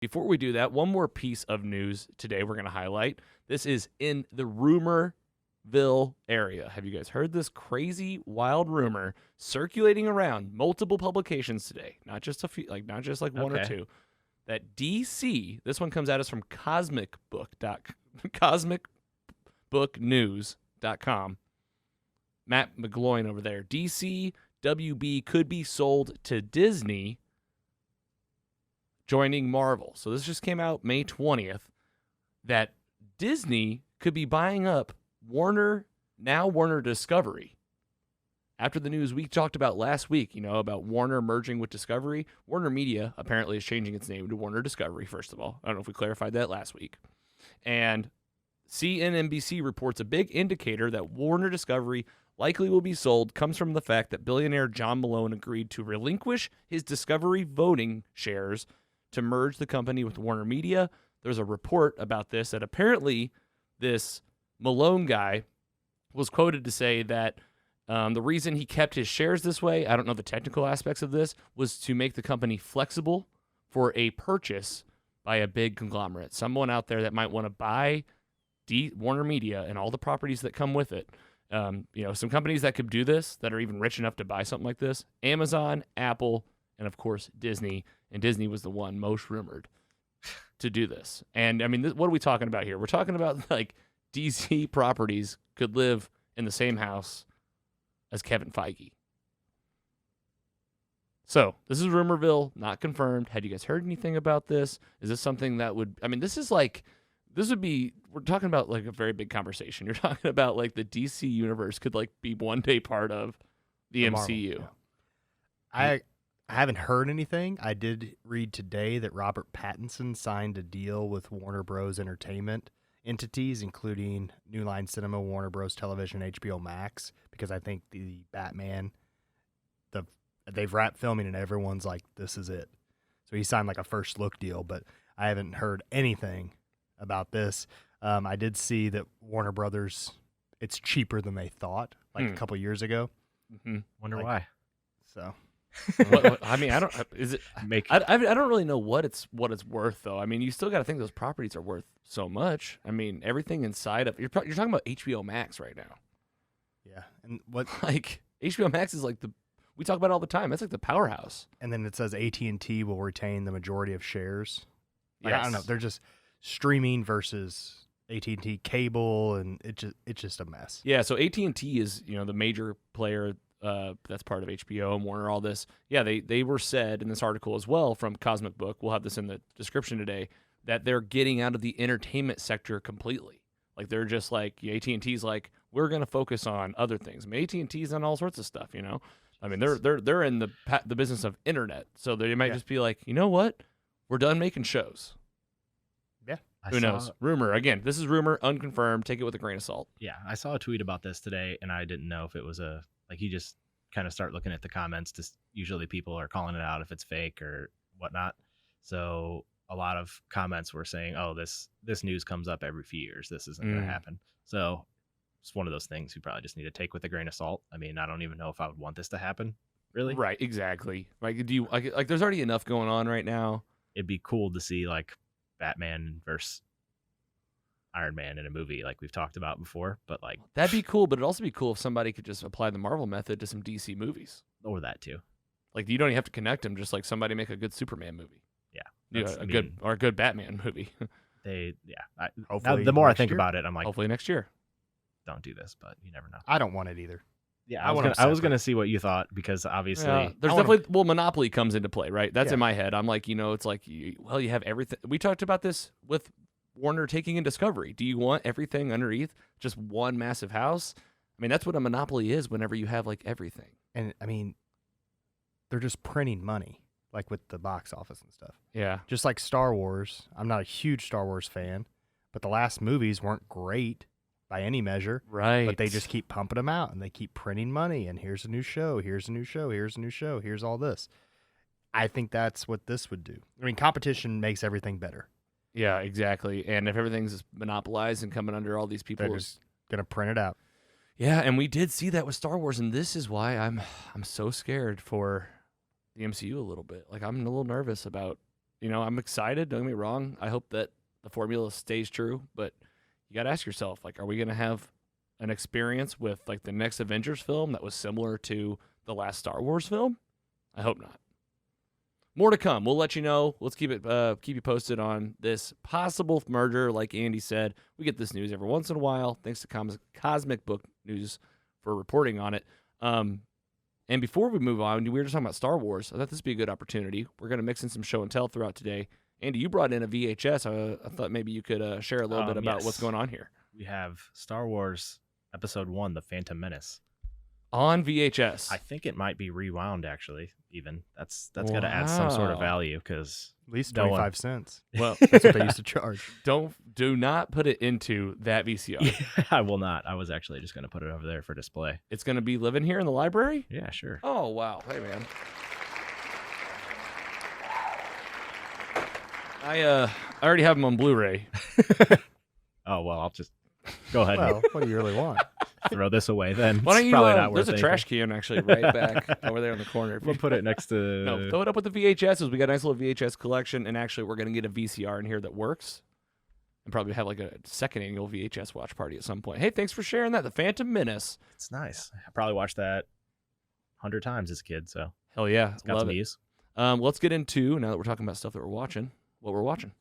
Before we do that, one more piece of news today we're going to highlight. This is in the Rumorville area. Have you guys heard this crazy, wild rumor circulating around multiple publications today? Not just a few, not just one or two. That DC, this one comes at us from cosmicbooknews.com. Matt McGloin over there. DC WB could be sold to Disney, joining Marvel. So this just came out May 20th, that Disney could be buying up WarnerDiscovery. After the news we talked about last week, about Warner merging with Discovery, Warner Media apparently is changing its name to WarnerDiscovery, first of all. I don't know if we clarified that last week. And CNBC reports a big indicator that WarnerDiscovery likely will be sold comes from the fact that billionaire John Malone agreed to relinquish his Discovery voting shares to merge the company with Warner Media. There's a report about this that apparently this Malone guy was quoted to say that the reason he kept his shares this way, I don't know the technical aspects of this, was to make the company flexible for a purchase by a big conglomerate. Someone out there that might want to buy Warner Media and all the properties that come with it. Some companies that could do this, that are even rich enough to buy something like this: Amazon, Apple, and of course Disney. And Disney was the one most rumored to do this. And I mean, what are we talking about here? We're talking about DC properties could live in the same house as Kevin Feige. So this is Rumorville, not confirmed. Had you guys heard anything about this? Is this something that would, we're talking about a very big conversation. You're talking about the DC universe could be one day part of the MCU. Marvel, yeah. I haven't heard anything. I did read today that Robert Pattinson signed a deal with Warner Bros. Entertainment entities, including New Line Cinema, Warner Bros. Television, HBO Max, because I think the Batman, they've wrapped filming and everyone's like, this is it. So he signed a first look deal, but I haven't heard anything about this. I did see that Warner Brothers, it's cheaper than they thought, a couple years ago. Mm-hmm. Wonder why. So... I mean, I don't. Is it? I don't really know what it's worth though. I mean, you still got to think those properties are worth so much. I mean, everything inside of you're talking about HBO Max right now. Yeah, and what HBO Max is we talk about it all the time. That's the powerhouse. And then it says AT&T will retain the majority of shares. Yes. I don't know. They're just streaming versus AT&T cable, and it's just a mess. Yeah. So AT&T is the major player. That's part of HBO and Warner, all this. Yeah, they were said in this article as well from Cosmic Book, we'll have this in the description today, that they're getting out of the entertainment sector completely. They're just AT&T's we're going to focus on other things. I mean, AT&T's on all sorts of stuff, I mean, they're in the business of internet. So they might just be you know what? We're done making shows. Yeah. Who knows? Rumor. Again, this is rumor, unconfirmed. Take it with a grain of salt. Yeah, I saw a tweet about this today, and I didn't know if it was you just kind of start looking at the comments. Usually people are calling it out if it's fake or whatnot. So a lot of comments were saying, oh, this news comes up every few years. This isn't going to happen. So it's one of those things you probably just need to take with a grain of salt. I mean, I don't even know if I would want this to happen, really. Right, exactly. Do you there's already enough going on right now. It'd be cool to see Batman versus Iron Man in a movie like we've talked about before, but that'd be cool. But it'd also be cool if somebody could just apply the Marvel method to some DC movies, or that too. You don't even have to connect them. Just somebody make a good Superman movie. Yeah, a good Batman movie. Hopefully the more I think about it, I'm hopefully next year. Don't do this, but you never know. I don't want it either. Yeah, I was gonna see what you thought, because obviously there's definitely Monopoly comes into play, right? That's in my head. I'm it's you have everything. We talked about this with Warner taking in Discovery. Do you want everything underneath just one massive house? I mean, that's what a monopoly is whenever you have everything. And I mean, they're just printing money, with the box office and stuff. Yeah. Just like Star Wars. I'm not a huge Star Wars fan, but the last movies weren't great by any measure. Right. But they just keep pumping them out, and they keep printing money, and here's a new show, here's a new show, here's a new show, here's all this. I think that's what this would do. I mean, competition makes everything better. Yeah, exactly. And if everything's monopolized and coming under all these people, they're just going to print it out. Yeah, and we did see that with Star Wars, and this is why I'm so scared for the MCU a little bit. I'm a little nervous about I'm excited. Don't get me wrong. I hope that the formula stays true, but you got to ask yourself, like, are we going to have an experience with like the next Avengers film that was similar to the last Star Wars film? I hope not. More to come. We'll let you know. Let's keep you posted on this possible merger. Like Andy said, we get this news every once in a while. Thanks to Cosmic Book News for reporting on it. And before we move on, we were just talking about Star Wars. I thought this would be a good opportunity. We're going to mix in some show and tell throughout today. Andy, you brought in a VHS. I thought maybe you could share a little bit about what's going on here. We have Star Wars Episode 1, The Phantom Menace. On VHS. I think it might be rewound, actually, even. That's got to add some sort of value, because At least 25 cents. Well, That's what they used to charge. Do not put it into that VCR. I will not. I was actually just going to put it over there for display. It's going to be living here in the library? Yeah, sure. Oh, wow. Hey, man. I already have them on Blu-ray. Oh, well, I'll just go ahead Well, and what do you really want? throw this away then. Why don't It's you? probably not There's worth a trash anything. can actually right back over there in the corner. We'll put it next to... No, throw it up with the VHSs. We got a nice little VHS collection, and actually, we're gonna get a VCR in here that works, and probably have like a second annual VHS watch party at some point. Hey, thanks for sharing that. The Phantom Menace. It's nice. I probably watched that 100 times as a kid, so Hell yeah, it's got love some it. use. Let's get into, now that we're talking about stuff that we're watching, what we're watching.